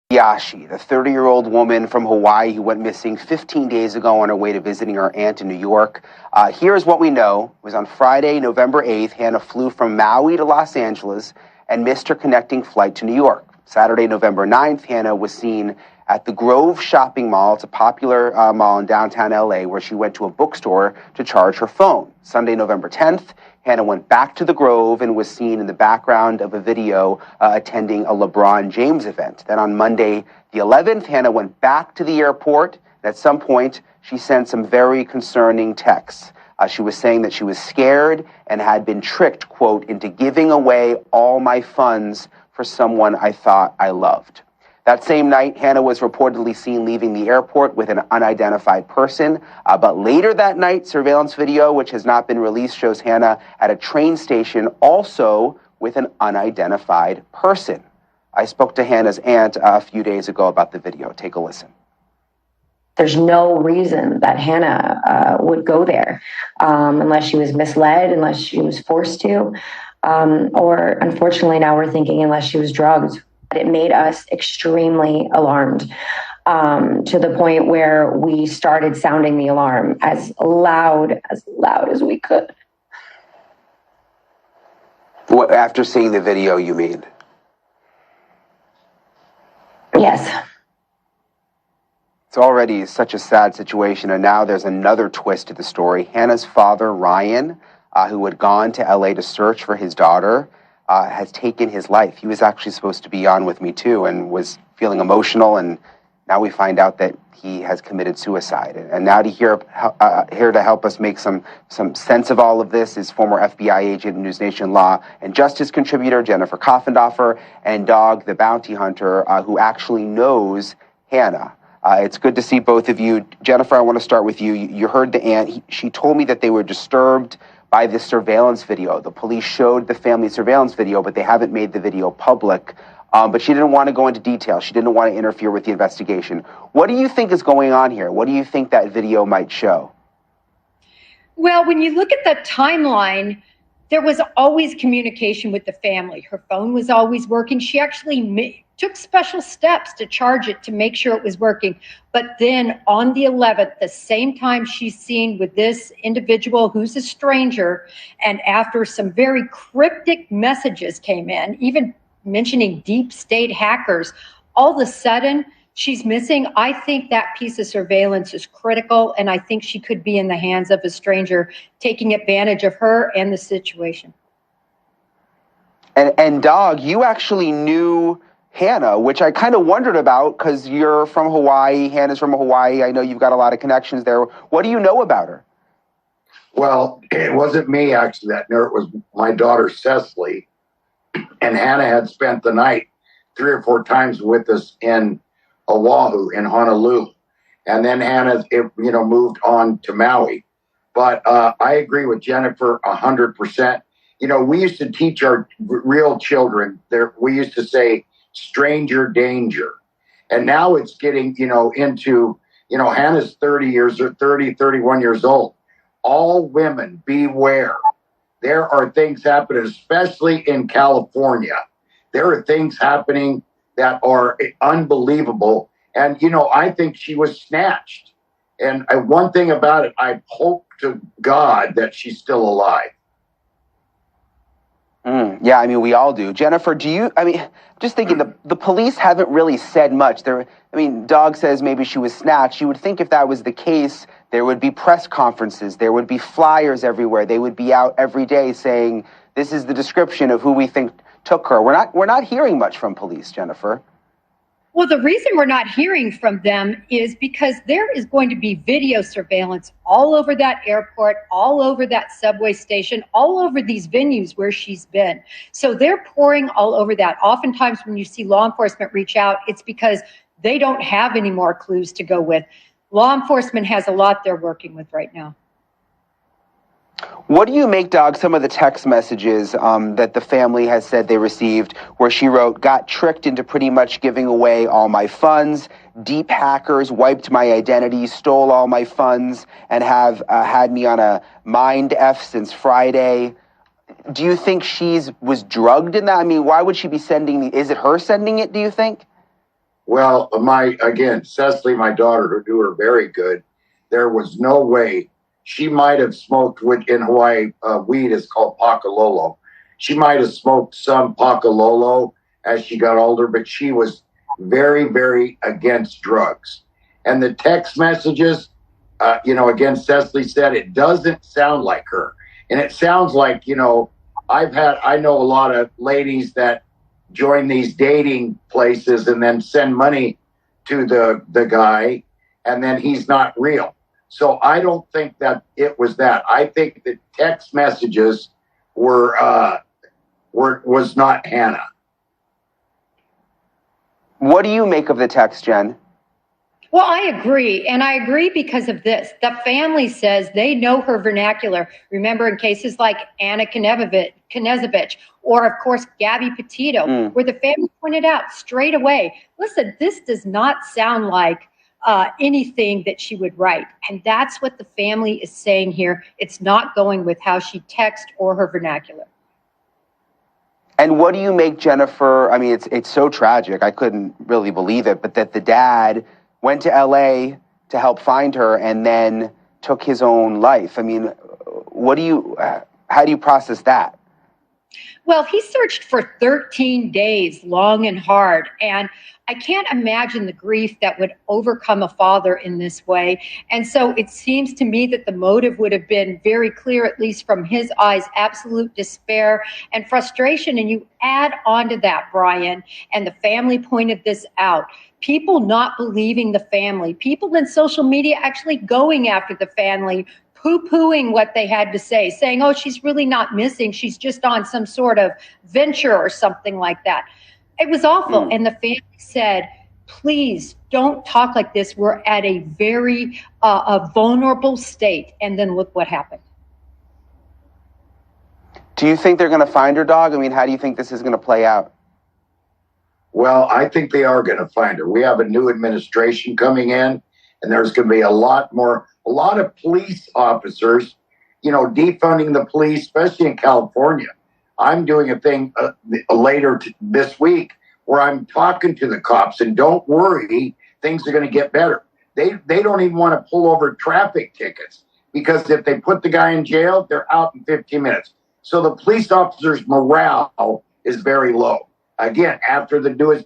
Kobayashi, the 30-year-old woman from Hawaii who went missing 15 days ago on her way to visiting her aunt in New York. Here's what we know. It was on Friday, November 8th, Hannah flew from Maui to Los Angeles and missed her connecting flight to New York. Saturday, November 9th, Hannah was seen at the Grove Shopping Mall. It's a popular mall in downtown LA where she went to a bookstore to charge her phone. Sunday, November 10th, Hannah went back to the Grove and was seen in the background of a video attending a LeBron James event. Then on Monday, the 11th, Hannah went back to the airport. At some point, she sent some very concerning texts. She was saying that she was scared and had been tricked, quote, into giving away all my funds for someone I thought I loved. That same night, Hannah was reportedly seen leaving the airport with an unidentified person. But later that night, surveillance video, which has not been released, shows Hannah at a train station also with an unidentified person. I spoke to Hannah's aunt a few days ago about the video. Take a listen. There's no reason that Hannah would go there unless she was misled, unless she was forced to, or unfortunately now we're thinking unless she was drugged. It made us extremely alarmed to the point where we started sounding the alarm as loud as we could. What, after seeing the video, you mean? Yes. It's already such a sad situation, and now there's another twist to the story. Hannah's father, Ryan, who had gone to LA to search for his daughter, has taken his life. He was actually supposed to be on with me too and was feeling emotional, and now we find out that he has committed suicide. And now here to help us make some sense of all of this is former FBI agent and News Nation law and justice contributor Jennifer Coffendorfer, and Dog, the bounty hunter, who actually knows Hannah. It's good to see both of you. Jennifer, I want to start with you. You heard the aunt. She told me that they were disturbed by this surveillance video. The police showed the family surveillance video, but they haven't made the video public. But she didn't want to go into detail. She didn't want to interfere with the investigation. What do you think is going on here? What do you think that video might show? Well, when you look at the timeline, there was always communication with the family. Her phone was always working. She actually took special steps to charge it to make sure it was working. But then on the 11th, the same time she's seen with this individual who's a stranger, and after some very cryptic messages came in, even mentioning deep state hackers, all of a sudden she's missing. I think that piece of surveillance is critical, and I think she could be in the hands of a stranger taking advantage of her and the situation. And Dog, you actually knew Hannah, which I kind of wondered about because you're from Hawaii. Hannah's from Hawaii. I know you've got a lot of connections there. What do you know about her? Well, it wasn't me actually that knew. It was my daughter Cecily, and Hannah had spent the night 3 or 4 times with us in Oahu, in Honolulu, and then Hannah, moved on to Maui. But I agree with Jennifer 100%. We used to teach our real children there. We used to say stranger danger, and now it's getting into Hannah's 31 years old. All women beware. There are things happening, especially in California. There are things happening that are unbelievable, and I think she was snatched. And one thing about it, I hope to God that she's still alive. Yeah, I mean, we all do. Jennifer, just thinking, the police haven't really said much. Dog says maybe she was snatched. You would think if that was the case, there would be press conferences, there would be flyers everywhere. They would be out every day saying, this is the description of who we think took her. We're not hearing much from police, Jennifer. Well, the reason we're not hearing from them is because there is going to be video surveillance all over that airport, all over that subway station, all over these venues where she's been. So they're pouring all over that. Oftentimes when you see law enforcement reach out, it's because they don't have any more clues to go with. Law enforcement has a lot they're working with right now. What do you make, Dog, some of the text messages that the family has said they received where she wrote, got tricked into pretty much giving away all my funds, deep hackers wiped my identity, stole all my funds, and have had me on a mind F since Friday? Do you think was drugged in that? I mean, why would she be is it her sending it, do you think? Well, Cecily, my daughter, who knew her very good, there was no way. She might have smoked, which in Hawaii, weed is called pakalolo. She might have smoked some pakalolo as she got older, but she was very, very against drugs. And the text messages, again, Cecily said it doesn't sound like her. And it sounds like, I know a lot of ladies that join these dating places and then send money to the guy, and then he's not real. So I don't think that it was that. I think the text messages was not Hannah. What do you make of the text, Jen? Well, I agree. And I agree because of this. The family says they know her vernacular. Remember, in cases like Anna Knezevich, or, of course, Gabby Petito, where the family pointed out straight away, listen, this does not sound like anything that she would write. And that's what the family is saying here. It's not going with how she texts or her vernacular. And what do you make, Jennifer? I mean, it's so tragic. I couldn't really believe it, but that the dad went to LA to help find her and then took his own life. I mean, how do you process that? Well, he searched for 13 days, long and hard. And I can't imagine the grief that would overcome a father in this way. And so it seems to me that the motive would have been very clear, at least from his eyes, absolute despair and frustration. And you add on to that, Brian, and the family pointed this out. People not believing the family, people in social media actually going after the family, poo-pooing what they had to say, saying, oh, she's really not missing. She's just on some sort of venture or something like that. It was awful. And the family said, please don't talk like this. We're at a very a vulnerable state. And then look what happened. Do you think they're going to find her, dog? I mean, how do you think this is going to play out? Well, I think they are going to find her. We have a new administration coming in, and there's going to be a lot of police officers, defunding the police, especially in California. I'm doing a thing later this week where I'm talking to the cops, and don't worry, things are going to get better. They don't even want to pull over traffic tickets, because if they put the guy in jail, they're out in 15 minutes. So the police officers' morale is very low. Again, after the newest